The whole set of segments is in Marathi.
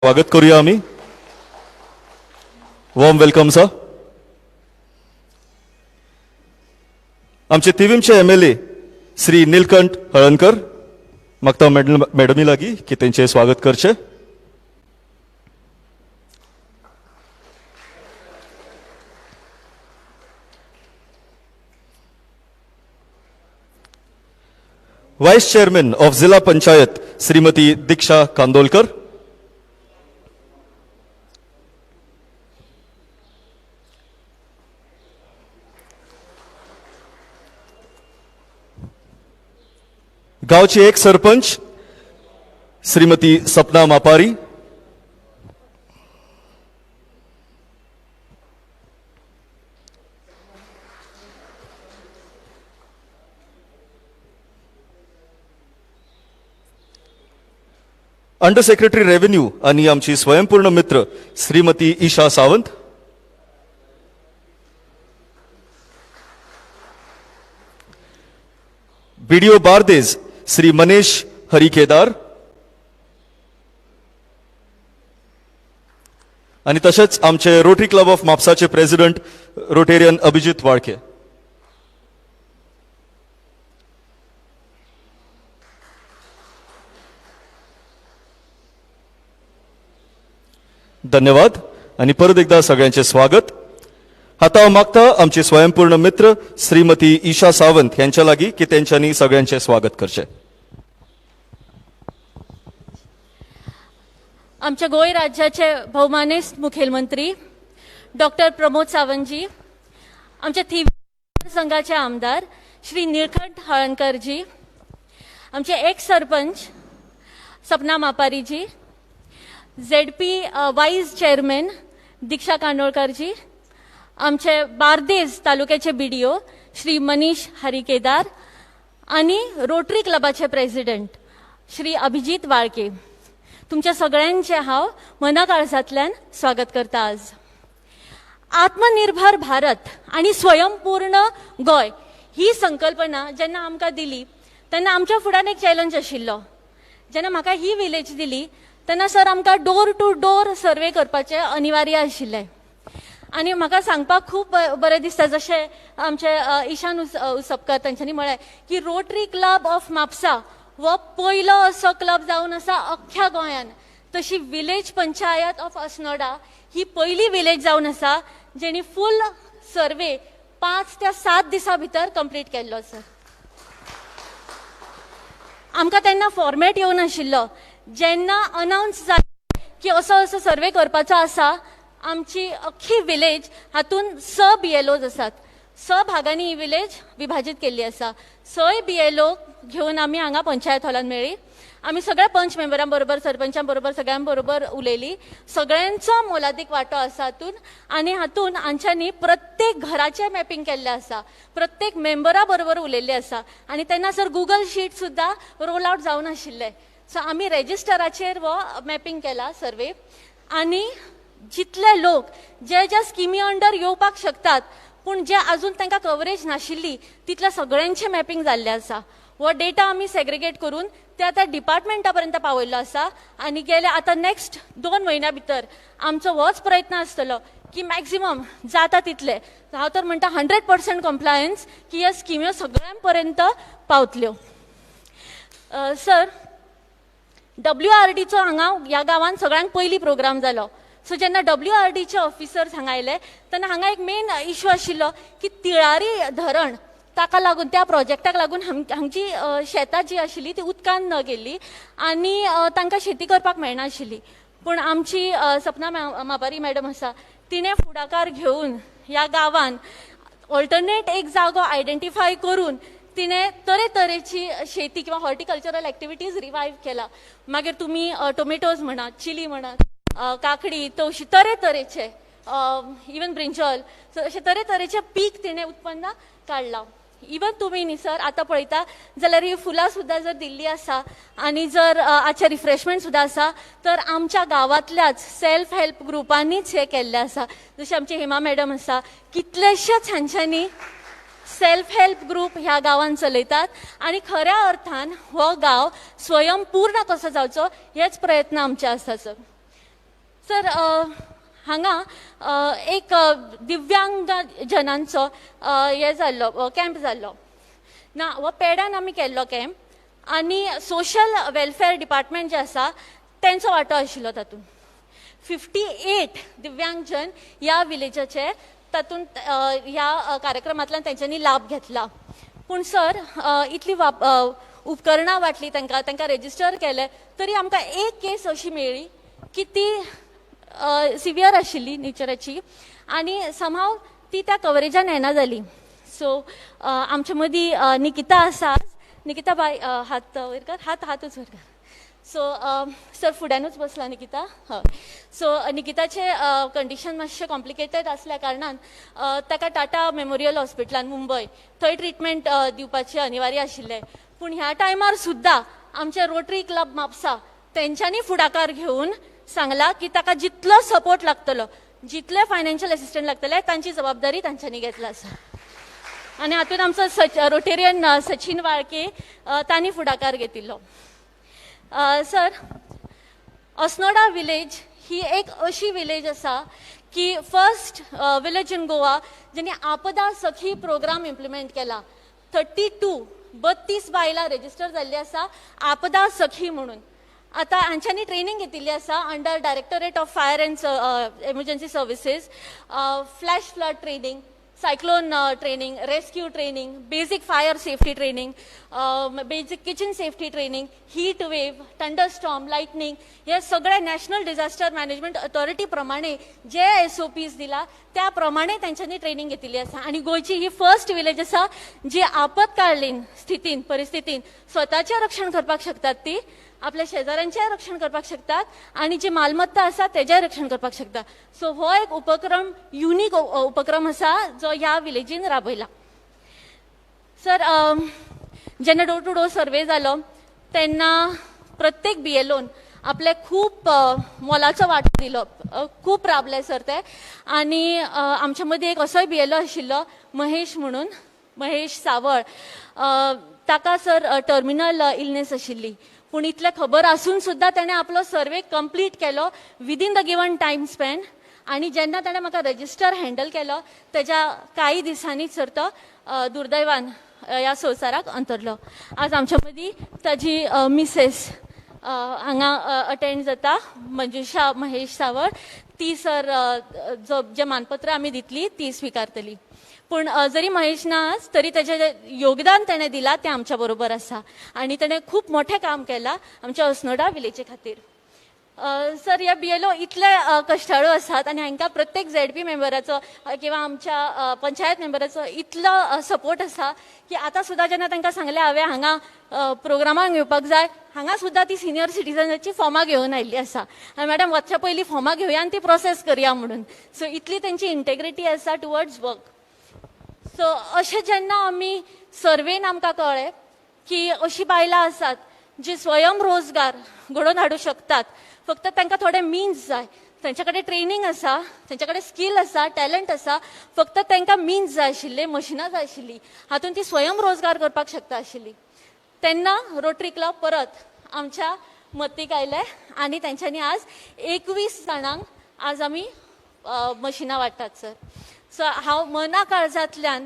स्वागत करूया आम्ही. Warm welcome sir. आमचे तिवीमचे एमएलए श्री नीलकंठ हळणकर मागता मॅडमी लागी की त्यांचे स्वागत करचे. वाइस चेयरमैन ऑफ जिला पंचायत श्रीमती दीक्षा कांदोलकर. गावचे एक sarpanch Shrimati Sapna Mapari. Under secretary revenue आणि आमची स्वयंपूर्ण मित्र श्रीमती ईशा सावंत. बीडीओ बारदेज श्री मनीष हरिकेदार आणि तसेच आमचे रोटरी क्लब ऑफ म्हापसाचे प्रेसिडेंट रोटेरियन अभिजित वाळके. धन्यवाद आणि परत एकदा सगळ्यांचे स्वागत. आता मागता आमचे स्वयंपूर्ण मित्र श्रीमती ईशा सावंत यांच्या लागी की त्यांच्यानी सगळ्यांचे स्वागत करचे. आमच्या गोय राज्याचे भौमानिस्त मुखेलमंत्री डॉक्टर प्रमोद सावंतजी, आमच्या थिवी संघाचे आमदार श्री नीलकंठ हळणकरजी, आमचे एक sarpanch Sapna Mapariji, ZP vice chairman Diksha Kandolkarji, आमचे बारदेज तालुक्याचे बीडीओ श्री मनीष हरिकेदार आणि रोटरी क्लबाचे प्रेसिडेंट श्री अभिजित वाळके. तुमच्या सगळ्यांचे हांव मनाकाळजांतल्यान स्वागत करता. आज आत्मनिर्भर भारत आणि स्वयंपूर्ण गोय ही संकल्पना जेन्ना आमकां दिली तेन्ना आमच्या फुड्यान एक चॅलेंज आशिल्लो. जेन्ना म्हाका ही विलेज दिली तेन्ना सर आमकां डोर टू डोर सर्वे करपाचें अनिवार्य आशिल्लें. आणि म्हाका सांगपाक खूब बरें दिसता, जशें आमचे ईशान उसपकर तांच्यांनी म्हळें की रोटरी क्लब ऑफ म्हापसा हो पयलो असो क्लब जावन आसा अख्ख्या गोंयान. तशी विलेज पंचायत ऑफ अस्नोडा ही पयली विलेज जावन आसा जेणी फूल सर्वे 5 ते 7 दिसां भितर कंप्लीट केल्लो आसा. आमकां तेन्ना फॉर्मेट येवन आशिल्लो. जेन्ना अनाउन्स जालें की असो सर्वे करपाचो आसा, आमची अख्खी विलेज हातून 6 BLOज आसात. 6 भागांनी ही विलेज विभाजीत केल्ली आसा. 6 BLO घेऊन आमी हांगा पंचायत हॉलान मेळ्ळी. आमी सगळ्या पंच मेंबरां बरोबर, सरपंचां बरोबर, सगळ्यां बरोबर उलयली. सगळ्यांचो मोलादीक वांटो आसा हातून. आनी हातून हांच्यांनी प्रत्येक घराचें मॅपिंग केल्लें आसा, प्रत्येक मेंबरा बरोबर उलयल्लें आसा. आनी तेन्ना सर गुगल शीट सुद्दां रोल आउट जावन आशिल्लें. सो आमी रेजिस्टराचेर हो मॅपिंग केला सर्वे. आनी जितले लोक ज्या स्किमी अंडर येवपाक शकतात पूण जे अजून तांकां कवरेज नाशिल्ली तितल्या सगळ्यांचे मॅपिंग जाल्लें आसा. हो डेटा आमी सेग्रिगेट करून ते आतां डिपार्टमेंटा पर्यंत पावयल्लो आसा. आनी गेले आतां नेक्स्ट 2 म्हयन्या भितर आमचो होच प्रयत्न आसतलो की मॅक्झिमम जाता तितले, हांव तर म्हणटा 100% कंप्लायन्स की ह्या स्किम्यो सगळ्यां पर्यंत पावतल्यो. सर, WRDचो हांगा ह्या गांवांत सगळ्यांत पयली प्रोग्राम जालो. सो जेन्ना WRDचे ऑफिसर्स हांगा आयले तेन्ना हांगा एक मेन इश्यू आशिल्लो की तिळारी धरण, ताका लागून त्या प्रोजेक्टाक लागून हांगची शेतां जी आशिल्ली ती उदकान न गेल्ली आनी तांकां शेती करपाक मेळना आशिल्ली. पूण आमची सपना मापारी मॅडम आसा, तिणें फुडाकार घेवन ह्या गांवान ऑल्टरनेट एक जागो आयडेंटिफाय करून तिणें तरेतरेची शेती किंवा हॉर्टिकल्चरल एक्टिविटीज रिवायव केला. मागीर तुमी टोमॅटोज म्हणा, चिली म्हणा, काकडी, तवशी, तरेतरेचे इवन ब्रिंजॉल, अशे तरेतरेचे पीक तिणें उत्पन्न काडलां. इवन तुमी न्ही सर आतां पळयता जाल्यार ही फुलां सुद्दां जर दिल्ली आसा आनी जर आजचे रिफ्रेशमेंट सुद्दां आसा तर आमच्या गांवांतल्याच सेल्फ हेल्प ग्रुपांनीच हे केल्लें आसा. जशें आमची हेमा मॅडम आसा, कितलेशेच हांच्यांनी सेल्फ हेल्प ग्रुप ह्या गांवांत चलयतात आणि खऱ्या अर्थान हो गांव स्वयंपूर्ण कसो जावचो हेच प्रयत्न आमचे आसा सर. सर हांगा एक दिव्यांग जनांचो हे जाल्लो कॅम्प जाल्लो ना हो पेड्यान आमी केल्लो कॅम्प आनी सोशल वेलफेअर डिपार्टमेंट जे आसा तेंचो वांटो आशिल्लो तातूंत 58 दिव्यांगजन ह्या विलेजाचे तातूंत ह्या कार्यक्रमांतल्यान तेंच्यांनी लाभ घेतला पूण सर इतली उपकरणां वाटली तांकां रेजिस्टर केले तरी आमकां एक केस अशी मेळ्ळी की ती सिवियर आशिल्ली नेचराची आनी समहाव ती त्या कवरेजान येना जाली सो आमचे मदीं निकिता आसा निकिता बाय हात वयर कर हातूच वयर कर सो सर फुड्यानूच बसला निकिता हय सो निकिताचे कंडिशन मातशें कॉम्प्लिकेटेड आसल्या कारणान ताका टाटा मेमोरियल हॉस्पिटलान मुंबय थंय ट्रिटमेंट दिवपाचें अनिवार्य आशिल्लें पूण ह्या टायमार सुद्दां आमचे रोटरी क्लब म्हापसा तेंच्यांनी फुडाकार घेवन सांगला की ताका जितलो सपोर्ट लागतलो जितले फायनान्शियल असिस्टंट लागतले तांची जबाबदारी तांच्यांनी घेतला आसा आनी हातूंत आमचो रोटेरियन सचिन वाळके तांणी फुडाकार घेतिल्लो सर अस्नोडा विलेज ही एक अशी विलेज आसा की फर्स्ट विलेज इन गोवा जेणे आपदा सखी प्रोग्राम इम्प्लिमेंट केला 32 बायलां रेजिस्टर जाल्ली आसा आपदा सखी म्हणून आतां हांच्यांनी ट्रेनिंग घेतिल्ली आसा under directorate of fire end emergency services flash flood training cyclone training rescue training basic fire safety training basic kitchen safety training heat wave thunderstorm lightning हे सगळे नॅशनल डिझास्टर मॅनेजमेंट ऑथॉरिटी प्रमाणे जे SOPs दिला त्या प्रमाणे तांच्यांनी ट्रेनिंग घेतिल्ली आसा आनी गोंयची ही फर्स्ट विलेज आसा जी आपतकालीन स्थितीन परिस्थितीन स्वताचें रक्षण करपाक शकतात ती आपल्या शेजाऱ्यांचें रक्षण करपाक शकतात आनी जी मालमत्ता आसा तेजें रक्षण करपाक शकता सो हो एक उपक्रम युनीक उपक्रम आसा जो ह्या विलेजीन राबयला सर जेन्ना डोर टू डोर सर्वे जालो तेन्ना प्रत्येक BLOन आपले खूब मोलाचो वांटो दिलो खूब राबले सर ते आनी आमचे मदीं एक असोय BLO आशिल्लो महेश म्हणून महेश सावळ ताका सर टर्मिनल इलनेस आशिल्ली पूण इतलें खबर आसून सुद्दां ताणें आपलो सर्वे कंप्लीट केलो within the given time span आनी जेन्ना ताणें म्हाका रजिस्टर हँडल केलो तेज्या कांय दिसांनीच सर तो दुर्दैवान ह्या संवसाराक अंतरलो आज आमच्या मदीं ताजी मिसेस हांगा अटेंड जाता मंजुषा महेश सावळ ती सर जे मानपत्र आमी दितली ती स्विकारतली पूण जरी महेश ना तरी तेजें योगदान ताणें दिलां तें आमच्या बरोबर आसा आनी ताणें खूब मोठें काम केलां आमच्या अस्नोडा विलेजे खातीर सर ह्या BLO इतले कश्टाळू आसात आनी हांकां प्रत्येक ZP मेंबराचो किंवा आमच्या पंचायत मेंबराचो इतलो सपोर्ट आसा की आतां सुद्दां जेन्ना तांकां सांगलें हांवें हांगा प्रोग्रामाक येवपाक जाय हांगा सुद्दां ती सिनियर सिटिझन्साची फॉर्मां घेवन आयिल्ली आसा आनी मॅडम वचच्या पयलीं फॉर्मां घेवया आनी ती प्रोसेस करया म्हणून सो इतली तेंची इंटेग्रिटी आसा टुवर्ड्स वर्क सो अशें जेन्ना आमी सर्वेन आमकां कळ्ळें की अशीं बायलां आसात जी स्वयं रोजगार घडोवन हाडूं शकतात फक्त तांकां थोडे मिन्स जाय तांचे कडेन ट्रेनिंग आसा तांचे कडेन स्कील आसा टॅलंट आसा फक्त तांकां मिन्स जाय आशिल्ले मशिनां जाय आशिल्लीं हातूंत ती स्वयं रोजगार करपाक शकता आशिल्ली तेन्ना रोटरी क्लब परत आमच्या मतीक आयले आनी तांच्यांनी आज 21 जाणांक आज आमी मशिनां वाडटात सर सो हांव मना काळजांतल्यान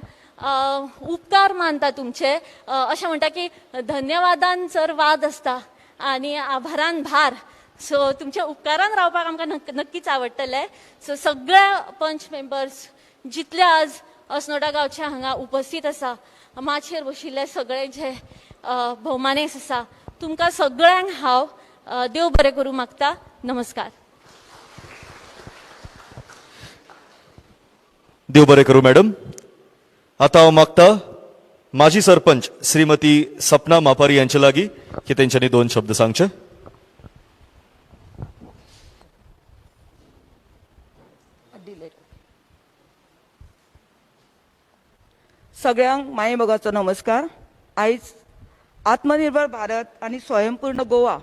उपकार मानता तुमचे अशें म्हणटा की धन्यवादान सर वाद आसता आनी आभारान भार सो तुमच्या उपकारान रावपाक आमकां नक्कीच आवडटलें सो सगळ्या पंच मेंबर्स जितले आज अस्नोडा गांवचे हांगा उपस्थित आसा माचयेर बशिल्ले सगळे जे भोवमानेस आसा तुमकां सगळ्यांक हांव देव बरें करूं मागता नमस्कार देव बरें करूं मॅडम आता हांव मागता माजी सरपंच श्रीमती सपना मापारी यांचे लागीं की तेंच्यांनी 2 शब्द सांगचे सगळ्यांक माये मोगाचो नमस्कार आयज आत्मनिर्भर भारत आणि स्वयंपूर्ण गोवा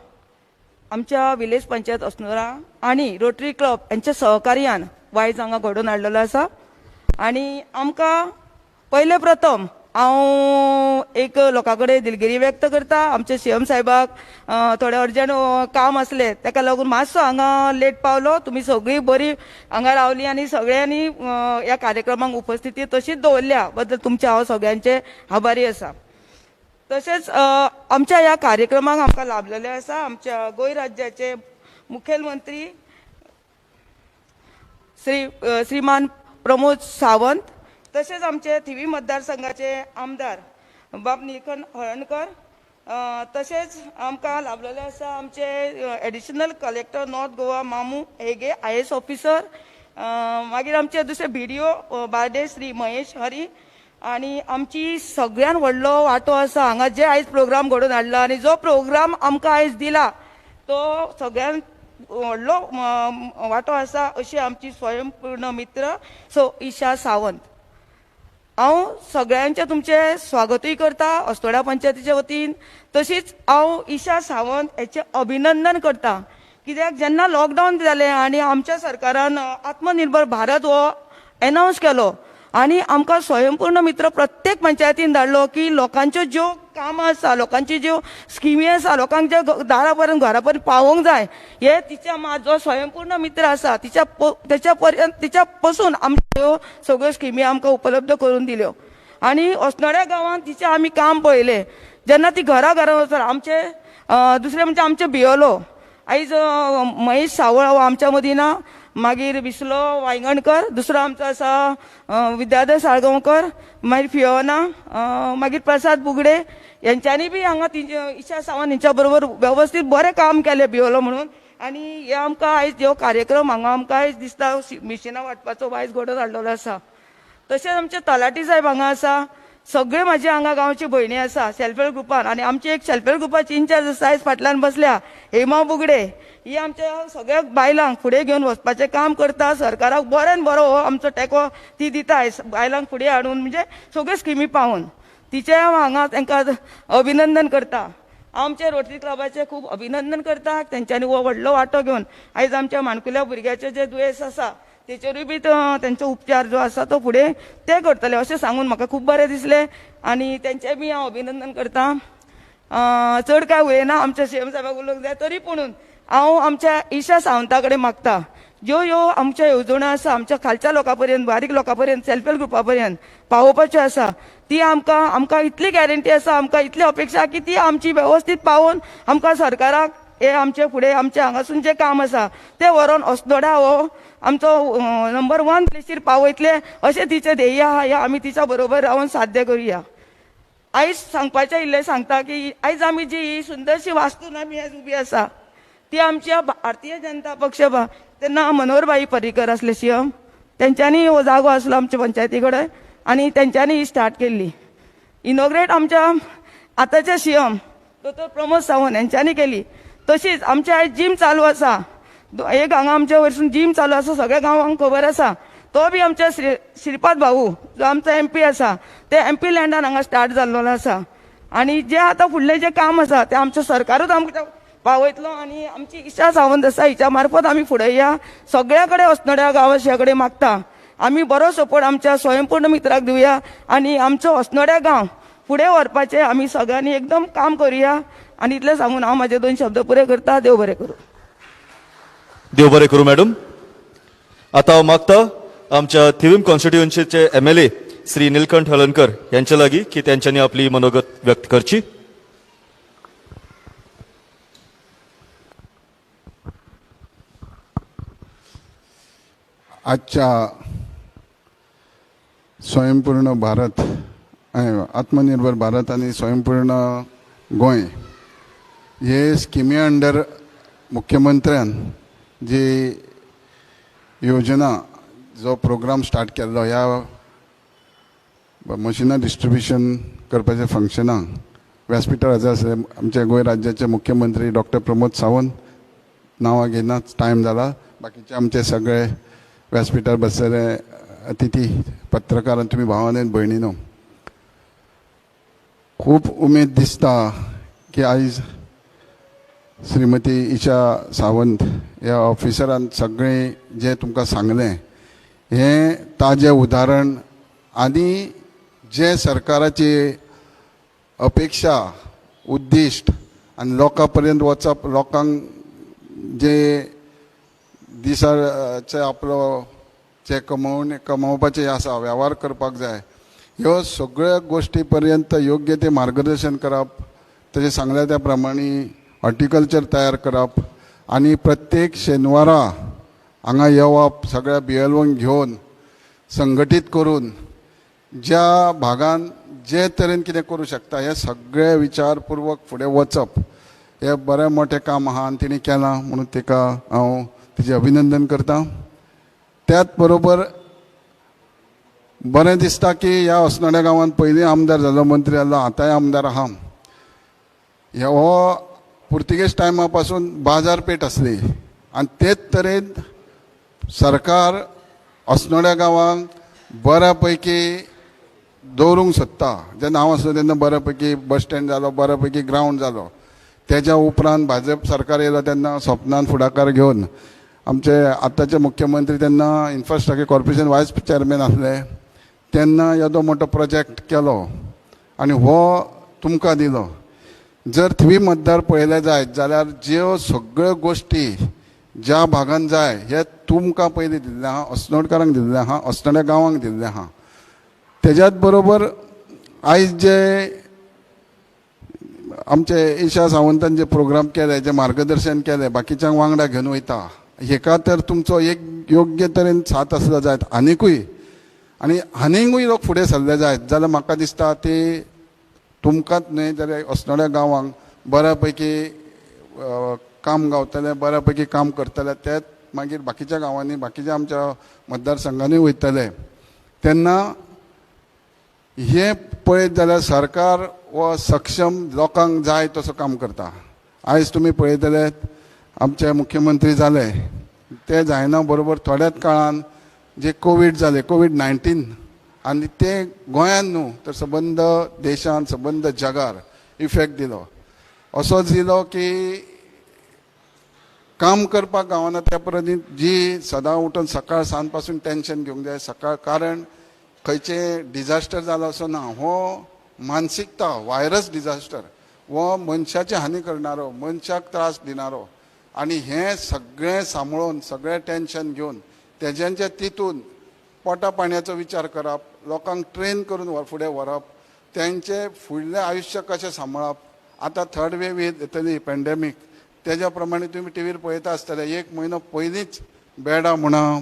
आमच्या विलेज पंचायत अस्नोडा आणि रोटरी क्लब यांच्या सहकार्यान वायज हांगा घडोवन हाडलेलो आसा आणि आमकां पहिले प्रथम हांव एक लोकां कडेन दिलगिरी व्यक्त करता. आमचे सीएम साहेबाक थोडे अर्जंट काम असले ताका लागून मातसो हांगा लेट पावलो. तुमी सगळीं बरी हांगा रावली आनी सगळ्यांनी ह्या कार्यक्रमाक उपस्थिती तशीच दवरल्या बद्दल तुमचे हांव सगळ्यांचे आभारी आसा. तशेंच आमच्या ह्या कार्यक्रमाक आमकां लाभलेले आसा आमच्या गोंय राज्याचे मुखेलमंत्री श्रीमान प्रमोद सावंत, तसेच आमचे थिवी मतदारसंघाचे आमदार बाब निलकंठ हळर्णकर, तसेच आमकां लाभलेले आसा आमचे एडिशनल कलेक्टर नॉर्थ गोवा मामू हेगे IAS ऑफिसर, मागीर आमचे दुसरे BDO बार्डे श्री महेश हरी, आनी आमची सगळ्यान व्हडलो वांटो आसा हांगा जे आयज प्रोग्राम घडोवन हाडला आनी जो प्रोग्राम आमकां आयज दिला तो सगळ्यान व्हडलो वांटो आसा अशी आमची स्वयंपूर्ण मित्र ईशा सावंत. हांव सगळ्यांचे तुमचे स्वागतूय करता अस्तोड्या पंचायतीच्या वतीन. तशीच हांव ईशा सावंत हेचे अभिनंदन करता कित्याक जेन्ना लॉकडावन जालें आनी आमच्या सरकारान आत्मनिर्भर भारत हो अनाउन्स केलो आनी आमकां स्वयंपूर्ण मित्र प्रत्येक पंचायतीन धाडलो की लोकांच्यो ज्यो कामां आसा, लोकांच्यो ज्यो स्किमी आसा, लोकांक जे दारा पर्यंत घरा पर्यंत पावोवंक जाय हे तिच्या जो स्वयंपूर्ण मित्र आसा तिच्या पासून आमच्यो ह्यो सगळ्यो स्किमी आमकां उपलब्ध करून दिल्यो. आनी अस्नोड्या गांवांत तिचें आमी काम पळयलें जेन्ना ती घरा घरा वचून आमचे दुसरे म्हणजे आमचे बियोलो आयज महेश सावळ हो आमच्या मदीं ना, मागीर विसलो वांयगणकर दुसरो आमचो आसा विद्याधर साळगांवकर, मागीर फियोना, मागीर प्रसाद बुगडे यांच्यांनी बी हांगा ईशा सावंत हेंच्या बरोबर वेवस्थीत बरें काम केलें बियोलो म्हणून. आनी हे आमकां आयज ह्यो कार्यक्रम हांगा आमकां आयज दिसता मिशिनां वांटपाचो आयज घडोवन हाडलेलो आसा. तशेंच आमचे तलाटी साहेब हांगा आसा, सगळे म्हाजे हांगा गांवची भयणी आसा सेल्फ हेल्प ग्रुपान आनी आमची एक सेल्फ हेल्प ग्रुपाची इन्चार्ज आसा आयज फाटल्यान बसल्या हेमा बुगडे, ही आमच्या सगळ्या बायलांक फुडें घेवन वचपाचें काम करता. सरकाराक बऱ्यान बरो हो आमचो तेंको ती दिता बायलांक फुडें हाडून म्हणजे सगळ्यो स्किमी पावोवन तिचे हांव हांगा तांकां अभिनंदन करता. आमचे रोटरी क्लबाचे खूब अभिनंदन करता, तेंच्यांनी हो व्हडलो वांटो घेवन आयज आमच्या माणकुल्या भुरग्याचे जे दुयेंस आसा तेचेरूय बी तेंचो उपचार जो आसा तो फुडें ते करतले अशें सांगून म्हाका खूब बरें दिसलें आनी तेंचें बी हांव अभिनंदन करता. चड कांय उलयना, आमच्या सीएम साहेबाक उलोवंक जाय तरी पूण हांव आमच्या ईशा सावंता कडेन मागता ज्यो ह्यो आमच्या येवजण्यो आसा आमच्या खालच्या लोकां पर्यंत बारीक लोकां पर्यंत सेल्फ हेल्प ग्रुपा पर्यंत पावोवपाच्यो आसा ती आमकां इतली गॅरंटी आसा, आमकां इतली अपेक्षा की ती आमची वेवस्थीत पावोवन आमकां सरकाराक हे आमचे फुडें आमचे हांगासून जे काम आसा ते व्हरोन अस्नोड्या हो आमचो नंबर 1 प्लेसीर पावयतले अशें तिचें ध्येय आहा. हे आमी तिच्या बरोबर रावन साध्य करुया. आयज सांगपाचें इल्लें सांगता की आयज आमी जी सुंदरशी वास्तून आमी आयज उबी आसा ती आमच्या भारतीय जनता पक्ष तेन्ना मनोहरभाई पर्रीकर आसले सीएम, तेंच्यांनी हो जागो आसलो आमच्या पंचायती कडेन आनी तेंच्यांनी ही स्टार्ट केल्ली. इनॉग्रेट आमच्या आतांचे सीएम डॉ प्रमोद सावंत हेंच्यांनी केली. तशीच आमच्या आयज जीम चालू आसा, एक हांगा आमच्या वयरसून जीम चालू आसा सगळ्या गांवांक खबर आसा, तो बी आमच्या श्रीपाद भाऊ जो आमचो MP आसा ते MP लँडान हांगा स्टार्ट जाल्लो आसा. आनी जे आतां फुडलें जें काम आसा तें आमचो सरकारूच आमकां पावयतलो आनी आमची ईशा सावंत आसा हिच्या मार्फत आमी फुडें या सगळ्या कडेन अस्नोड्या गांववासिया कडेन मागता आमी बरो सपोर्ट आमच्या स्वयंपूर्ण मित्राक दिवया आनी आमचो अस्नोड्या गांव फुडें व्हरपाचें आमी सगळ्यांनी एकदम काम करुया. आनी इतलें सांगून हांव म्हाजे 2 शब्द पुरे करता. देव बरें करूं. देव बरें करूं मॅडम. आता हांव मागता आमच्या थिवीम कॉन्स्टिट्युएन्सीचे MLA श्री निलकंठ हळर्णकर यांच्या लागीं की त्यांच्यांनी आपली मनोगत व्यक्त करची. आजच्या स्वयंपूर्ण भारत आत्मनिर्भर भारत आणि स्वयंपूर्ण गोंय हे स्किमी अंडर मुख्यमंत्र्यान जी योजना जो प्रोग्राम स्टार्ट केल्लो ह्या मशिनां डिस्ट्रिब्युशन करपाच्या फंक्शनाक व्यासपीठार हजर आसले आमचे गोंय राज्याचे मुख्यमंत्री डॉक्टर प्रमोद सावंत नांवां घेनाच टायम जाला. बाकीचे आमचे सगळे व्यासपीठार बसलेले अतिथी पत्रकार आनी तुमी भावांनी आनी भयणीनो, खूब उमेद दिसता की आयज श्रीमती ईशा सावंत ह्या ऑफिसरान सगळें जें तुमकां सांगलें हें ताजें उदाहरण आनी जे सरकाराची अपेक्षा उद्दिश्ट आनी लोकां पर्यंत वचप, लोकांक जे दिसाचे आपलो जे कमोवपाचे आसा, वेव्हार करपाक जाय, ह्यो सगळ्या गोश्टी पर्यंत योग्य ते मार्गदर्शन करप, तशें सांगल्या त्या प्रमाणे हॉर्टिकल्चर तयार करप आनी प्रत्येक शेनवारा हांगा येवप, सगळ्या BLOंक घेवन संघटीत करून ज्या भागान जे तरेन कितें करूं शकता हे सगळे विचारपूर्वक फुडें वचप, हे बरें मोठें काम आहा आनी तिणें केलां, म्हणून तिका हांव तिचें अभिनंदन करतां. त्याच बरोबर बरें दिसता की ह्या अस्नोड्या गांवांत पयलीं आमदार जालो, मंत्री जालो, आतांय आमदार आहा. हो पुर्तुगेज टायमा पासून बाजारपेठ आसली आनी तेच तरेन सरकार अस्नोड्या गांवांक बऱ्या पैकी दवरूंक सोदता. जेन्ना हांव आसलो तेन्ना बऱ्या पैकी बस स्टँड जालो, बऱ्या पैकी ग्रावंड जालो. तेज्या उपरांत भाजप सरकार येयलो तेन्ना स्वप्नान फुडाकार घेवन आमचे आतांचे मुख्यमंत्री तेन्ना इन्फ्रास्ट्रक्चर कॉर्पोरेशन वायस चेअरमॅन आसले, तेन्ना येदो मोठो प्रोजेक्ट केलो आनी हो तुमकां दिलो. जर थिवी मतदार पळयले जायत जाल्यार ज्यो सगळ्यो गोश्टी ज्या भागांत जाय हे तुमकां पयलीं दिल्ले आहा, अस्नोडकारांक दिल्ले आहा, अस्नोड्या गांवांक दिल्ले आहा. तेज्याच बरोबर आयज जे आमचे ईशा सावंतान जे प्रोग्राम केले, जे मार्गदर्शन केले, बाकीच्यांक वांगडा घेवन वयता, हेका तर तुमचो एक योग्य तरेन साथ आसलो जायत आनिकूय, आनी आनिकूय लोक फुडें सरले जायत जाल्यार म्हाका दिसता ती तुमकांच न्हय जाल्यार अस्नोड्या गांवांक बऱ्या पैकी काम गावतलें, बऱ्या पैकी काम करतले, तेच मागीर बाकीच्या गांवांनी, बाकीच्या आमच्या मतदारसंघांनी वयतले. तेन्ना हे पळयत जाल्यार सरकार वो सक्षम लोकांक जाय तसो काम करता. आयज तुमी पळयतले आमचे मुख्यमंत्री जाले, ते जायना बरोबर थोड्याच काळान जे कोवीड जाले, कोवीड-19, आनी ते गोंयान न्हू तर सबंद देशान, सबंद जगार इफेक्ट दिलो. असोच दिलो की काम करपाक गावना त्या पर्यंत जी सदां उठून सकाळ सांज पासून टेन्शन घेवंक जाय सकाळ, कारण खंयचे डिझास्टर जालो असो ना, हो मानसिकता व्हायरस डिझास्टर, हो मनशाची हानी करणारो, मनशाक त्रास दिणारो, आनी हे सगळें सांबाळून सगळें टेन्शन घेवन तेज्यांच्या तितून पोटा पाणयाचो विचार करप, लोकांक ट्रेन करून फुडें व्हरप, तेंचे फुडलें आयुश्य कशें सांबाळप. आतां थर्ड वेव येतली पॅन्डेमीक, तेज्या प्रमाणे तुमी टीव्हीर पळयता आसतले, 1 म्हयनो पयलींच बेडां म्हणा,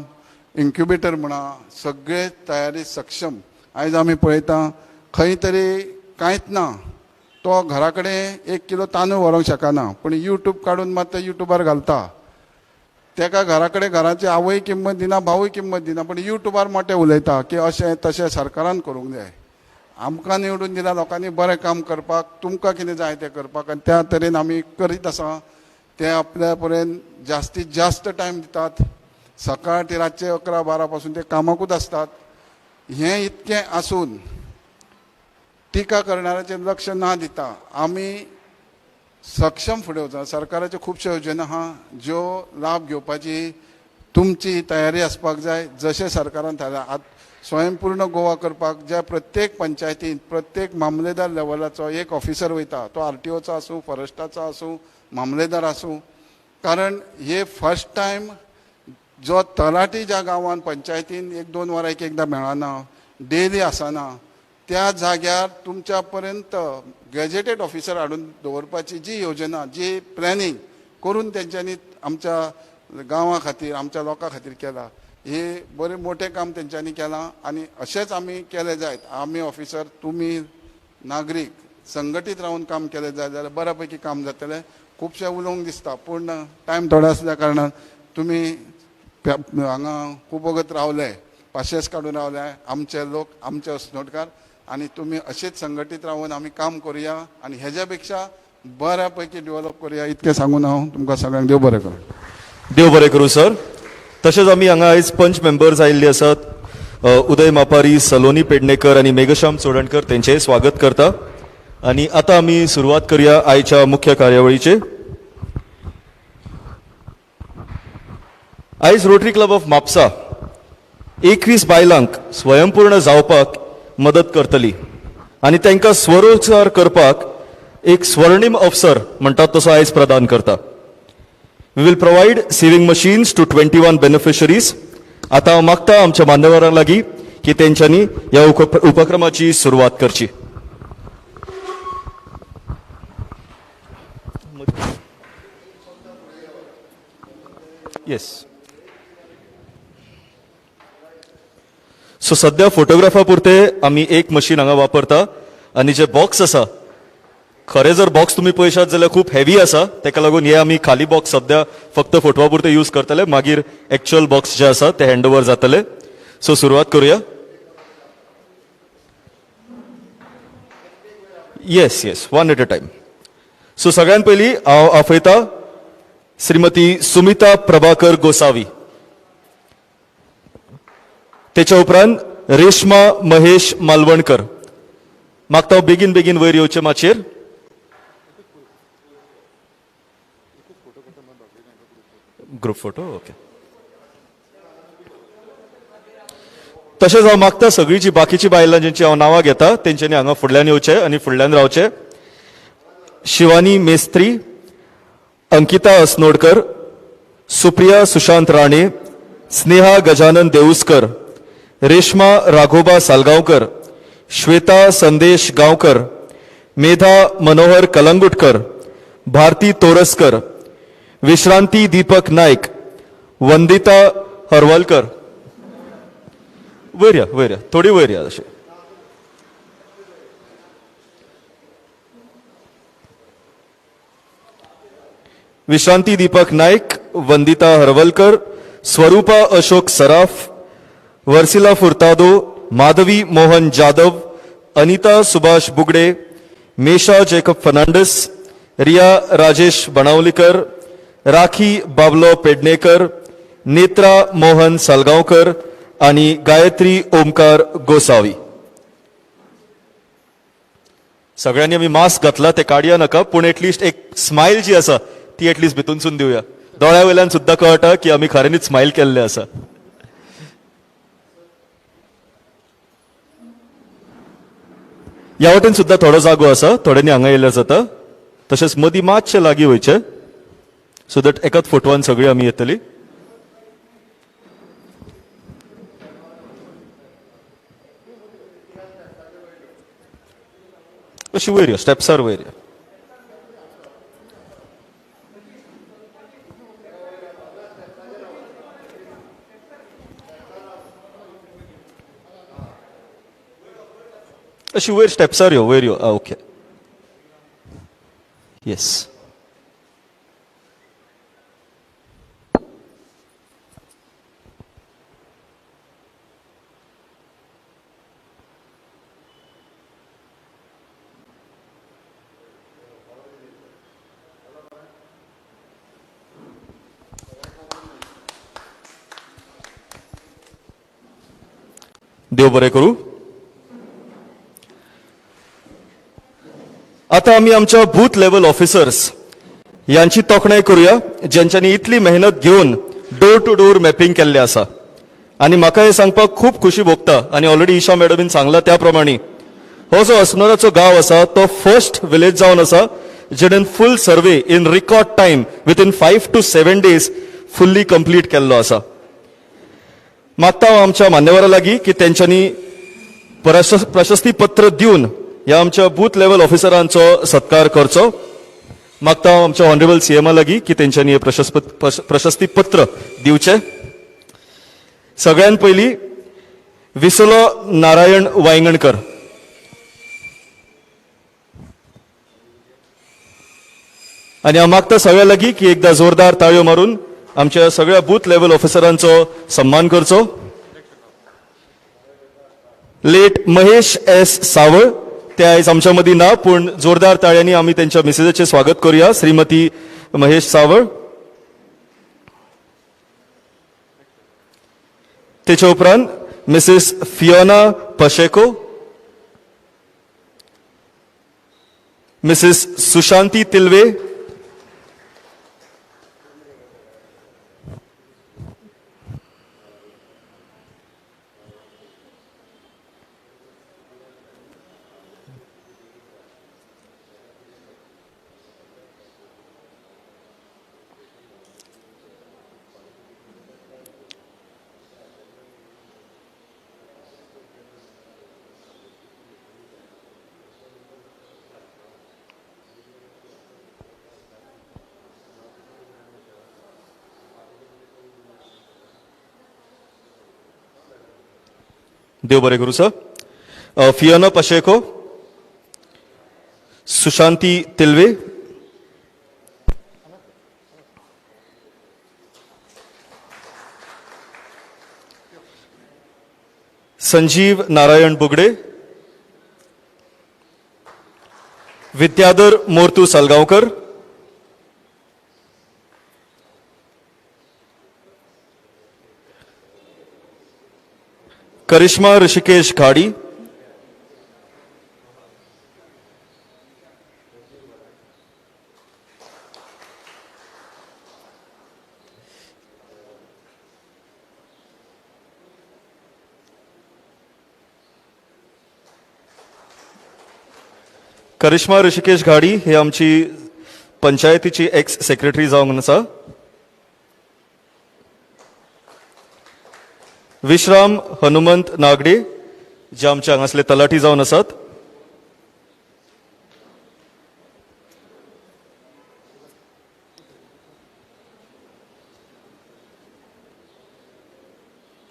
इन्क्युबेटर म्हणा, सगळे तयारी सक्षम. आयज आमी पळयता खंय तरी कांयच ना, तो घरा कडेन 1 किलो तांदूळ व्हरोंक शकना, पूण यूट्यूब काडून मात ते यूट्यूबार घालता. तेका घरा कडेन घराची आवय किंमत दिना, भावूय किंमत दिना, पूण यूट्यूबार मोठे उलयता की अशें तशें सरकारान करूंक जाय. आमकां निवडून दिल्या लोकांनी बरें काम करपाक, तुमकां कितें जाय तें करपाक, आनी त्या तरेन आमी करीत आसा. ते आपल्या पर्यंत जास्तीत जास्त टायम दितात, सकाळ ते रातचे 11-12 पासून ते कामाकूच असतात. हें इतकें आसून टिका करणाऱ्याचेर लक्ष ना दिता आमी सक्षम फुडें वचूं. सरकाराच्यो खुबश्यो योजना आहा ज्यो लाभ घेवपाची तुमची तयारी आसपाक जाय. जशें सरकारान थारायला स्वयंपूर्ण गोवा करपाक, ज्या प्रत्येक पंचायतीन प्रत्येक मामलेदार लेवलाचो एक ऑफिसर वयता, तो RTOचो आसूं, फॉरेस्टाचो आसूं, मामलेदार आसूं, कारण हे फर्स्ट टायम जो तलाटी ज्या गांवांत पंचायतीन 1-2 वरां एकदां मेळना, डेली आसना, त्या जाग्यार तुमच्या पर्यंत गॅजेटेड ऑफिसर हाडून दवरपाची जी योजना, जी प्लॅनिंग करून तेंच्यांनी आमच्या गांवा खातीर, आमच्या लोकां खातीर केला, हे बरें मोठें काम तेंच्यांनी केलां. आनी अशेंच आमी केलें जायत. आमी ऑफिसर, तुमी नागरीक संघटीत रावन काम केलें जाय जाल्यार बऱ्या पैकी काम जातलें. खुबशें उलोवंक दिसता, पूण टायम थोडो आसल्या कारणान तुमी हांगा खूब वगत रावले, पाशेस काडून रावले आमचे लोक, आमचे अस्नोडकार, आनी तुमी अशेंच संघटीत रावन आमी काम करुया आनी हेज्या पेक्षा बऱ्या पैकी डेव्हलप करुया. इतकें सांगून हांव तुमकां सगळ्यांक देव बरें करूं. देव बरें करूं सर. तशेंच आमी हांगा आयज पंच मेंबर्स आयिल्ले आसात. उदय मापारी, सलोनी पेडणेकर आनी मेघश्याम चोडणकर, तेंचेय स्वागत करता. आनी आतां आमी सुरवात करुया आयच्या मुख्य कार्यावळीचे. आयज रोटरी क्लब ऑफ म्हापसा 21 बायलांक स्वयंपूर्ण जावपाक मदत करतली. आनी तांकां स्वरोजगार करपाक एक स्वर्णीम अवसर म्हणटात तसो आयज प्रदान करता. We will provide sewing machines to 21 beneficiaries. आता हांव मागता आमच्या मान्यवरां लागीं की तेंच्यांनी ह्या उपक्रमाची सुरवात करची. येस. सो सध्या फोटोग्राफा पुरते आमी एक मशीन हांगा वापरता आनी जे बॉक्स आसा खरे जर बॉक्स तुम्ही पळयशात जाल्यार खूप हेवी आसा. तेका लागून हे आमी खाली बॉक्स सध्या फक्त फोटवा पुरते यूज करतले. मागीर एक्च्युअल बॉक्स जे आसा ते हँड ओव्हर जातले. सो सुरवात करूया. Yes yes, one at a time. So सगळ्यात पयलीं हांव आपयता श्रीमती सुमिता प्रभाकर गोसावी. तेच्या उपरांत रेश्मा महेश मालवणकर. मागता हांव बेगीन बेगीन वयर येवचें माचयेर. Group photo okay. तशेंच हांव मागता सगळीं जी बाकीची बायलां जेंची हांव नांवां घेता तेंच्यांनी हांगा फुडल्यान येवचें आनी फुडल्यान रावचें. शिवानी मेस्त्री, अंकिता अस्नोडकर, सुप्रिया सुशांत राणे, स्नेहा गजानन देऊस्कर, रेश्मा राघोबा सालगांवकर, श्वेता संदेश गांवकर, मेधा मनोहर कलंगुटकर, भारती तोरसकर, विश्रांती दीपक नायक, वंदिता हरवलकर. वयर या थोडी वयर या. अशें विश्रांती दीपक नायक, वंदिता हरवलकर, स्वरूपा अशोक सराफ, वर्सिला फुर्तादो, माधवी मोहन जाधव, अनिता सुभाष बुगडे, मेशा जेकब फर्नांडिस, रिया राजेश बनावलीकर, राखी बाबलो पेडणेकर, नेत्रा मोहन सालगांवकर आणि गायत्री ओमकार गोसावी. सगळ्यांनी आम्ही मास्क घातला ते काडया नका, पूण एटलिस्ट एक स्माइल जी आसा ती एटलिस्ट भितूनसून दिवया. दोळ्या वयल्यान सुद्दां कळटा की आमी खऱ्यांनीच स्माइल केल्ले आसा. ह्या वटेन सुद्दां थोडो जागो आसा, थोड्यांनी हांगा येयल्यार जाता. तशेंच मदीं मातशें लागीं वयचें सो दॅट एकाच फोटवान सगळीं आमी येतली. अशी वयर यो, स्टेप्सार वयर यो. अशी वयर स्टेप्सार यो, वयर यो. ओके. येस. देव बरें करू. आता आम्ही आमच्या बूथ लेवल ऑफिसर्स यांची तोखणाय करूया ज्यांच्यानी इतली मेहनत घेऊन डोर टू डोर मॅपिंग केल्ले आसा. आणि म्हाका हे सांगपाक खूप खुशी भोगता आणि ऑलरेडी ईशा मॅडमीन सांगला त्या प्रमाणे हो जो अस्नोराचो गांव आसा तो फर्स्ट विलेज जावन आसा जेणेन full survey in record time within 5 to 7 days fully complete केल्लो आसा. मागता हांव आमच्या मान्यवरां लागीं की तेंच्यांनी प्रशस्ती पत्र दिवन ह्या आमच्या बूथ लेवल ऑफिसरांचो सत्कार करचो. मागता हांव आमच्या ऑनरेबल सीएमा लागीं की तेंच्यांनी हे प्रशस्ती पत्र दिवचे. सगळ्यात पयलीं विसलो नारायण वांयगणकर. आणि हांव मागता सगळ्या लागीं की एकदा जोरदार ताळयो मारून आमच्या सगळ्या बूथ लेवल ऑफिसरांचो सन्मान करचो. लेट महेश एस सावळ ते आयज आमच्या मदीं ना, पूण जोरदार ताळ्यांनी आमी त्यांच्या मिसेजेचे स्वागत करूया. श्रीमती महेश सावळ. तेच्या उपरांत Mrs Fiona Pacheco, Mrs Sushanti तिलवे, देव बरे करू sir. Fiona Pacheco, Sushanti तिलवे, Sanjeev Narayan Bugade, Vidyadhar Mortu Salgaocar, Karishma Rishikesh घाडी, करिश्मा ऋषिकेश घाडी हे आमची पंचायतीची एक्स सेक्रेटरी जावन आसा. विश्राम हनुमंत नागडे जे आमचे हांगासले तलाठी जावन आसात.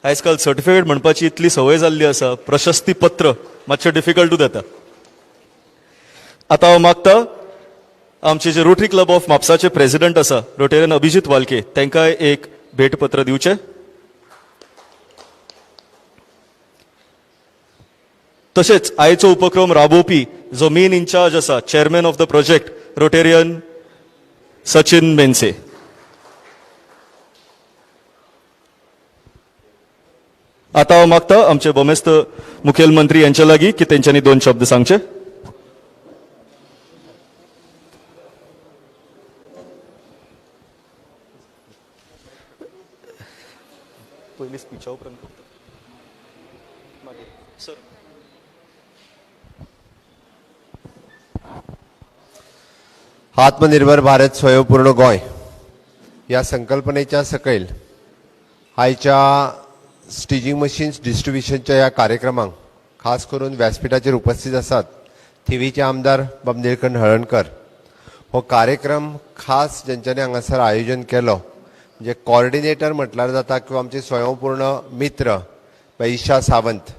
आजकाल सर्टिफिकेट म्हणपाची इतली संवय जाल्ली आसा, प्रशस्ती पत्र मातशें डिफिकल्टूच जाता. आता हांव मागता आमचे जे रोटरी क्लब ऑफ म्हापसाचे प्रेसिडेंट आसा रोटेरियन अभिजीत वालके तांकां एक भेटपत्र दिवचें. तशेंच आयचो उपक्रम राबोवपी जो मेन इन्चार्ज आसा, chairman of the project Rotarian Sachin Mense. आता हांव मागता आमचे बोमेस्त मुखेलमंत्री यांच्या लागीं की तेंच्यांनी 2 शब्द सांगचे. पयली स्पीचा उपरांत सर. आत्मनिर्भर भारत स्वयंपूर्ण गोय या संकल्पनेच्या सकयल आयच्या स्टिचिंग मशीन्स डिस्ट्रीब्युशनच्या या कार्यक्रमाक खास करून व्यासपीठाचेर उपस्थित आसात थिवीचे आमदार बाब निळकंठ हळर्णकर. हो कार्यक्रम खास जेंच्यांनी हांगासर आयोजन केलो म्हणजे कॉर्डिनेटर म्हटल्यार जाता किंवा आमचे स्वयंपूर्ण मित्र ईशा सावंत.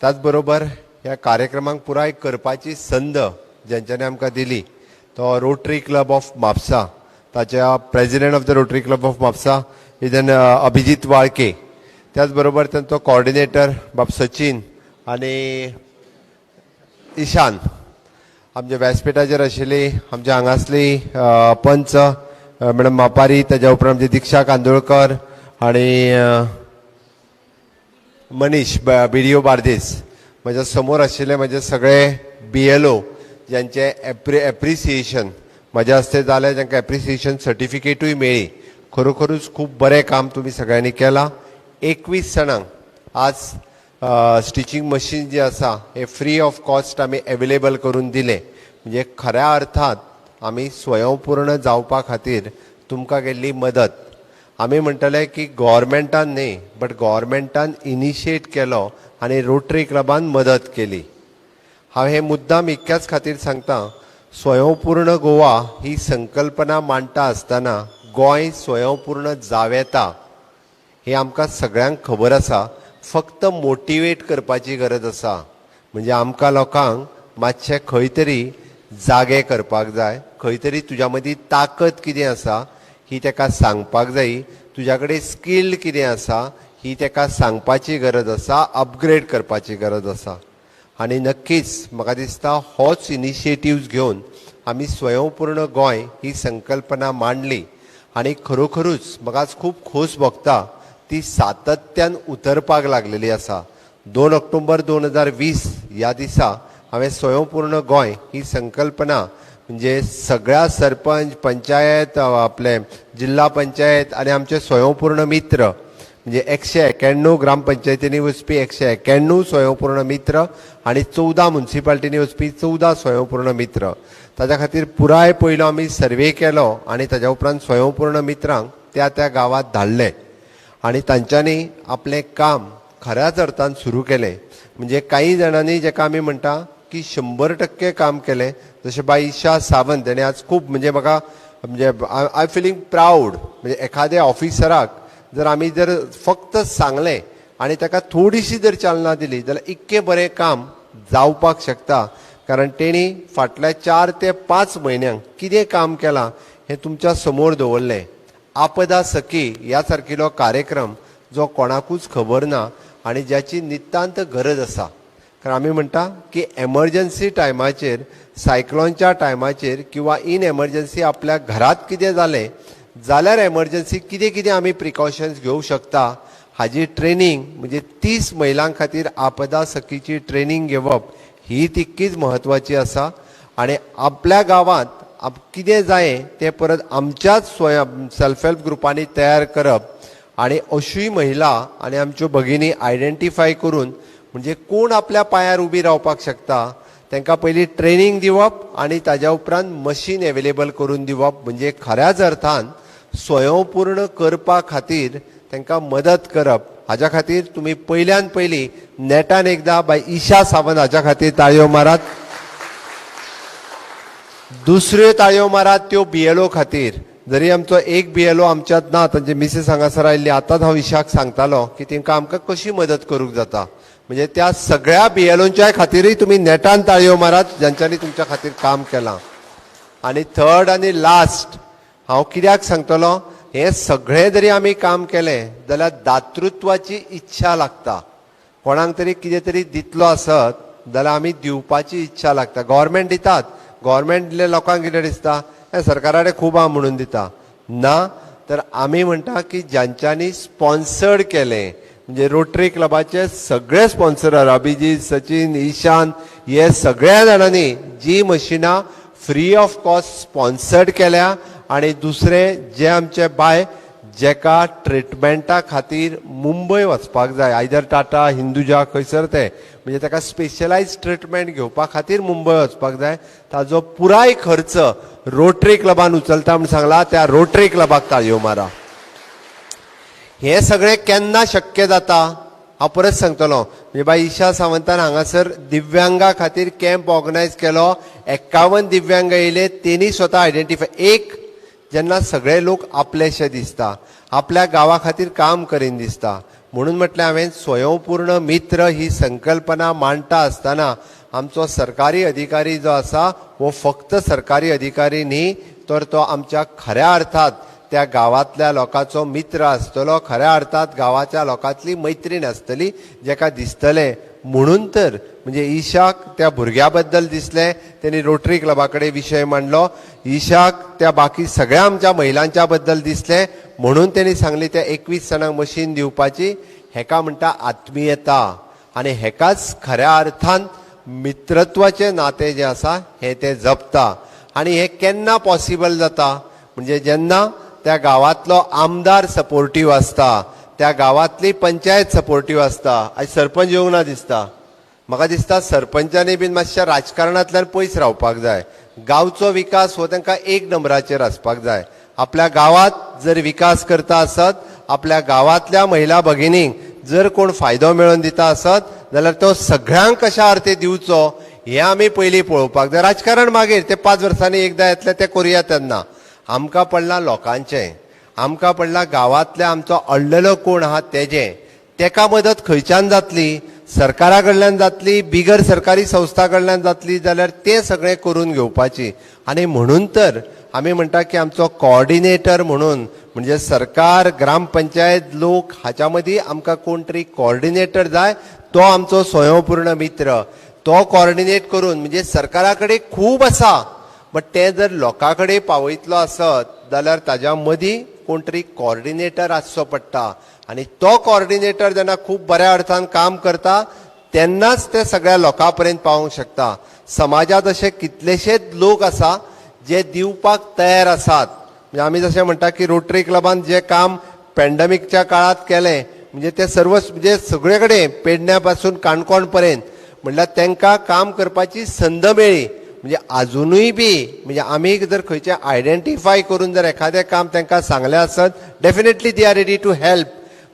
त्याच बरोबर ह्या कार्यक्रमाक पुराय करपाची संद जेंच्यांनी आमकां दिली तो रोटरी क्लब ऑफ म्हापसा, ताच्या president of the Rotary Club of Mhapsa इजन अभिजीत वाळके. त्याच बरोबर तांचो कॉर्डिनेटर बाब सचिन आनी ईशान. आमच्या व्यासपीठाचेर आशिल्ली आमच्या हांगासली पंच मॅडम मापारी, ताच्या उपरांत आमची दिक्षा कांदोळकर आनी मनीश BDO बार्देस. म्हज्या समोर आशिल्ले म्हजे सगळे BLO ज्यांचे एप्रिसिएशन म्हज्या हस्ते जालें, जांकां एप्रिसिएशन सर्टिफिकेटूय मेळ्ळी. खरोखरूच खूब बरें काम तुमी सगळ्यांनी केलां. 21 जाणांक आज स्टिचिंग मशीन जे आसा हे फ्री ऑफ कॉस्ट आमी अवेलेबल करून दिले. म्हणजे खऱ्या अर्थात आमी स्वयंपूर्ण जावपा खातीर तुमकां केल्ली मदत. आमी म्हणटले की गव्हर्मेंटान न्ही बट गव्हर्मेंटान इनिशिएट केलो आनी रोटरी क्लबान मदत केली. हांव हे मुद्दाम इतक्याच खातीर सांगता, स्वयंपूर्ण गोवा ही संकल्पना मांडटा आसतना गोंय स्वयंपूर्ण जाव येता हे आमकां सगळ्यांक खबर आसा. फक्त मोटिवेट करपाची गरज आसा. म्हणजे आमकां लोकांक मातशें खंय तरी जागे करपाक जाय, खंय तरी तुज्या मदीं ताकद कितें आसा ही ताका सांगपाक जायी, तुज्या कडेन स्कील कितें आसा ही ताका सांगपाची गरज आसा, अपग्रेड करपाची गरज आसा. आनी नक्कीच म्हाका दिसता होच इनिशिएटिव्स घेवन आमी स्वयंपूर्ण गोंय ही संकल्पना मांडली आनी खरोखरूच म्हाका खूब खोस भोगता ती सातत्यान उतरपाक लागलेली आसा. 2 ऑक्टोबर 2020 ह्या दिसा हांवें स्वयंपूर्ण गोंय ही संकल्पना म्हणजे सगळ्या सरपंच, पंचायत, आपले जिल्हा पंचायत आनी आमचे स्वयंपूर्ण मित्र म्हणजे 191 ग्रामपंचायतींनी वचपी 191 स्वयंपूर्ण मित्र आनी 14 म्युन्सिपालिटींनी वचपी 14 स्वयंपूर्ण मित्र. ताच्या खातीर पुराय पयलो आमी सर्वे केलो आनी ताच्या उपरांत स्वयंपूर्ण मित्रांक त्या त्या गांवांत धाडले आनी तांच्यांनी आपलें काम खऱ्याच अर्थान सुरू केलें. म्हणजे काही जाणांनी जेका आमी म्हणटा की 100% काम केलें. जशें बाय ईशा सावंत ताणें आज खूब म्हणजे म्हाका म्हणजे आय फिलींग प्राऊड. म्हणजे एखाद्या ऑफिसराक जर आमी जर फक्त सांगलें आनी ताका थोडीशी जर चालना दिली जाल्यार इतकें बरें काम जावपाक शकता. कारण तेणी फाटल्या 4 ते 5 म्हयन्यांक कितें काम केलां हें तुमच्या समोर दवरलें. आपदा सखी ह्या सारकिलो कार्यक्रम जो कोणाकूच खबर ना आनी ज्याची नितांत गरज आसा. कारण आमी म्हणटा की एमर्जन्सी टायमाचेर, सायक्लोनच्या टायमाचेर किंवा इन एमर्जन्सी आपल्या घरात कितें जालें जाल्यार एमर्जन्सी कितें कितें आमी प्रिकॉशन्स घेवंक शकता हाजी ट्रेनिंग म्हणजे 30 महिलांक खातीर आपदा सखीची ट्रेनिंग घेवप ही तितकीच म्हत्वाची आसा. आनी आपल्या गांवांत कितें जायें तें परत आमच्याच सेल्फ हेल्प ग्रुपांनी तयार करप आनी अशीय महिला आनी आमच्यो भगिनी आयडेंटिफाय करून म्हणजे कोण आपल्या पांयार उबी रावपाक शकता तांकां पयलीं ट्रेनिंग दिवप आनी ताज्या उपरांत मशीन एवेलेबल करून दिवप म्हणजे खऱ्याच अर्थान स्वयंपूर्ण करपा खातीर तांकां मदत करप. हाज्या खातीर तुमी पयल्यान पयलीं नेटान एकदां बाय ईशा सावंत हाज्या खातीर ताळयो मारात. दुसऱ्यो ताळयो मारात त्यो BLO खातीर. जरी आमचो एक BLO आमच्यात ना, तांचे मिसेस हांगासर आयिल्ली, आतांच हांव ईशाक सांगतालो की तेंकां आमकां कशी मदत करूंक जाता. म्हणजे त्या सगळ्या BLOंच्या खातीरय तुमी नेटान ताळयो मारात जांच्यांनी तुमच्या खातीर काम केलां. आनी थर्ड आनी लास्ट हांव कित्याक सांगतलो, हे सगळें जरी आमी काम केलें जाल्यार दातृत्वाची इच्छा लागता. कोणाक तरी कितें तरी दितलो आसत जाल्यार आमी दिवपाची इच्छा लागता. गव्हर्मेंट दितात, गव्हर्मेंट दिले लोकांक कितें दिसता हें सरकारा कडेन खूब आहा म्हणून दिता. ना, तर आमी म्हणटा की ज्यांच्यांनी स्पॉन्सर्ड केलें म्हणजे रोटरी क्लबाचे सगळे स्पॉन्सर अभिजीत, सचिन, ईशान हे सगळ्या जाणांनी जी मशिनां फ्री ऑफ कॉस्ट स्पॉन्सर्ड केल्या. आनी दुसरें जे आमचे बाय जेका ट्रिटमेंटा खातीर मुंबय वचपाक जाय, आयदर टाटा, हिंदुजा खंयसर ते म्हणजे ताका स्पेशलायज ट्रिटमेंट घेवपा खातीर मुंबय वचपाक जाय, ताजो पुराय खर्च रोटरी क्लबान उचलता म्हूण सांगला. त्या रोटरी क्लबाक ताळयो मारा. हे सगळें केन्ना शक्य जाता हांव परत सांगतलो. म्हणजे बाय ईशा सावंतान हांगासर दिव्यांगा खातीर कॅम्प ऑर्गनायज केलो. 51 दिव्यांग येयले, तेणी स्वता आयडेंटिफाय. एक जेन्ना सगळे लोक आपलेशे दिसता, आपल्या गांवा खातीर काम करीन दिसता, म्हणून म्हटलें हांवें स्वयंपूर्ण मित्र ही संकल्पना मांडटा आसतना आमचो सरकारी अधिकारी जो आसा वो फक्त सरकारी अधिकारी न्ही, तर तो आमच्या खऱ्या अर्थात त्या गांवांतल्या लोकांचो मित्र आसतलो, खऱ्या अर्थात गांवाच्या लोकांतली मैत्रीण आसतली, जेका दिसतलें. म्हणून तर म्हणजे ईशाक त्या भुरग्या बद्दल दिसलें, त्यांनी रोटरी क्लबा कडेन विशय मांडलो. ईशाक त्या बाकी सगळ्या आमच्या महिलांच्या बद्दल दिसलें, म्हणून त्यांनी सांगली त्या 21 जाणांक मशीन दिवपाची. हेका म्हणटा आत्मीयता आनी हेकाच खऱ्या अर्थान मित्रत्वाचे नाते जे आसा हे ते जपता. आनी हे केन्ना पॉसिबल जाता म्हणजे जेन्ना त्या गांवांतलो आमदार सपोर्टीव आसता, त्या गांवांतली पंचायत सपोर्टीव आसता. आयज सरपंच येवंक ना दिसता. म्हाका दिसता सरपंचांनी बीन मातशा राजकारणांतल्यान पयस रावपाक जाय. गांवचो विकास हो तांकां एक नंबराचेर आसपाक जाय. आपल्या गांवांत जर विकास करता आसत, आपल्या गांवांतल्या महिला भगिनींक जर कोण फायदो मेळोवन दिता आसत जाल्यार तो सगळ्यांक कशा अर्थी दिवचो हें आमी पयलीं पळोवपाक जाय. राजकारण मागीर ते 5 वर्सांनी एकदां येतलें तें करुया तेन्ना. आमकां पडलां लोकांचें, आमकां पडलां गांवांतल्या आमचो अडलेलो कोण आहा तेजें. तेका मदत खंयच्यान जातली, सरकारा कडल्यान जातली, बिगर सरकारी संस्था कडल्यान जातली जाल्यार तें सगळें करून घेवपाची. आनी म्हणून तर आमी म्हणटा की आमचो कोऑर्डिनेटर म्हणून म्हणजे सरकार, ग्रामपंचायत, लोक हाच्या मदीं आमकां कोण तरी कोऑर्डिनेटर जाय. तो आमचो स्वयंपूर्ण मित्र. तो कोऑर्डिनेट करून म्हणजे सरकारा कडेन खूब आसा बट ते जर लोकां कडेन पावयतलो आसत जाल्यार ताज्या मदीं कोण तरी कोऑर्डिनेटर आसचो पडटा. आनी तो कोऑर्डिनेटर जेन्ना खूब बऱ्या अर्थान काम करता तेन्नाच ते सगळ्या लोकां पर्यंत पावोंक शकता. समाजात अशे कितलेशेच लोक आसा जे दिवपाक तयार आसात. म्हणजे आमी जशें म्हणटा की रोटरी क्लबान जे काम पॅन्डेमिकच्या काळात केलें म्हणजे ते सर्व म्हणजे सगळे कडेन पेडण्या पासून काणकोण पर्यंत म्हणल्यार तांकां काम करपाची संद मेळ्ळी. म्हणजे अजुनूय बी म्हणजे आमी जर खंयचे आयडेंटिफाय करून जर एखादें काम तांकां सांगलें आसत definitely they are ready to help.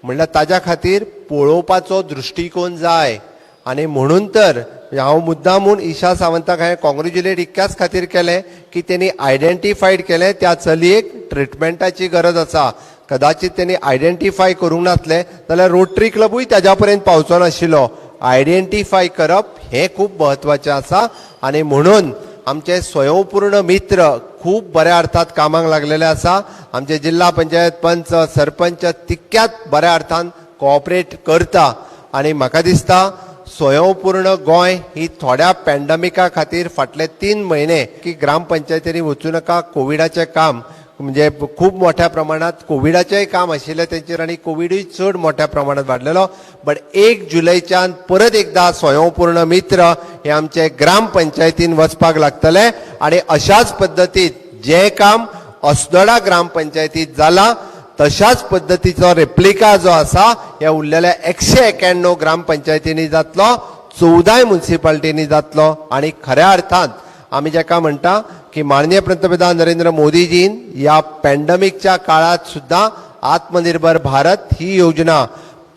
म्हणल्यार ताज्या खातीर पळोवपाचो दृश्टीकोन जाय. आनी म्हणून तर हांव मुद्दामून ईशा सावंताक हांवें कॉंग्रेच्युलेट इतक्याच खातीर केलें की तेणी आयडेंटिफायड केलें त्या चलयेक ट्रिटमेंटाची गरज आसा. कदाचित त्यांनी आयडेंटिफाय करूंक नासले जाल्यार रोटरी क्लबूय ताज्या पर्यंत पावचो नाशिल्लो. आयडेंटिफाय करप हें खूब म्हत्वाचें आसा आनी म्हणून आमचे स्वयंपूर्ण मित्र खूब बऱ्या अर्थात कामाक लागलेले आसा. आमचे जिल्हा पंचायत पंच सरपंच तितक्याच बऱ्या अर्थान कोऑपरेट करता आनी म्हाका दिसता स्वयंपूर्ण गोंय ही थोड्या पॅन्डेमिका खातीर फाटले 3 म्हयने की ग्रामपंचायतींनी वचूं नाका, कोविडाचें काम म्हणजे खूब मोठ्या प्रमाणात कोविडाचेंय काम आशिल्लें तेंचेर आनी कोविडूय चड मोठ्या प्रमाणात वाडलेलो. बट 1 जुलयच्यान परत एकदा स्वयंपूर्ण मित्र हे आमचे ग्रामपंचायतीन वचपाक लागतले आनी अशाच पद्दतीत जें काम अस्नोडा ग्रामपंचायतीत जाला तशाच पद्दतीचो रेप्लिका जो आसा ह्या उरलेल्या 191 ग्रामपंचायतींनी जातलो, 14 म्युनिसिपालिटींनी जातलो आनी खऱ्या अर्थान आमी जाका म्हणटा की माननीय पंतप्रधान नरेंद्र मोदीजीन ह्या पॅन्डेमिकच्या काळात सुद्धा आत्मनिर्भर भारत ही योजना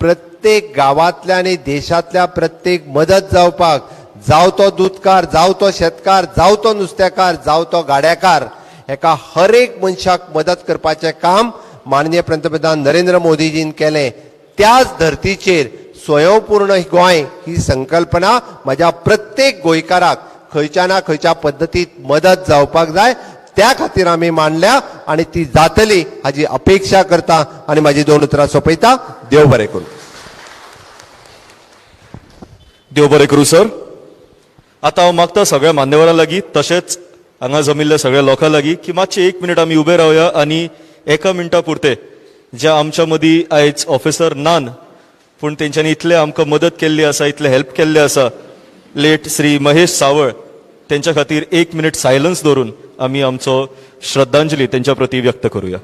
प्रत्येक गांवांतल्या आनी देशांतल्या प्रत्येक मदत जावपाक, जावं तो दूधकार, जावं तो शेतकार, जावं तो नुस्तेकार, जावं तो गाड्याकार, हेका हर एक मनशाक मदत करपाचें काम माननीय पंतप्रधान नरेंद्र मोदीजीन केलें. त्याच धर्तीचेर स्वयंपूर्ण गोंय ही संकल्पना म्हज्या प्रत्येक गोंयकाराक खंयच्या ना खंयच्या पद्दतीत मदत जावपाक जाय त्या खातीर आमी मांडल्या आनी ती जातली हाची अपेक्षा करता आनी म्हाजी 2 उतरां सोंपयता. देव बरें करूं. देव बरें करूं सर. आता हांव मागता सगळ्या मान्यवरां लागीं तशेंच हांगा जमिल्ल्या सगळ्या लोकां लागीं की मातशें 1 मिनीट आमी उबे रावया आनी 1 मिनटा पुरते जे आमच्या मदीं आयज ऑफिसर नान पूण तेंच्यांनी इतले आमकां मदत केल्ली आसा, इतले हेल्प केल्ले आसा, लेट श्री महेश सावळ तेंच्या खातीर 1 मिनीट सायलन्स दवरून आमी आमचो श्रद्धांजली तेंच्या प्रती व्यक्त करूया.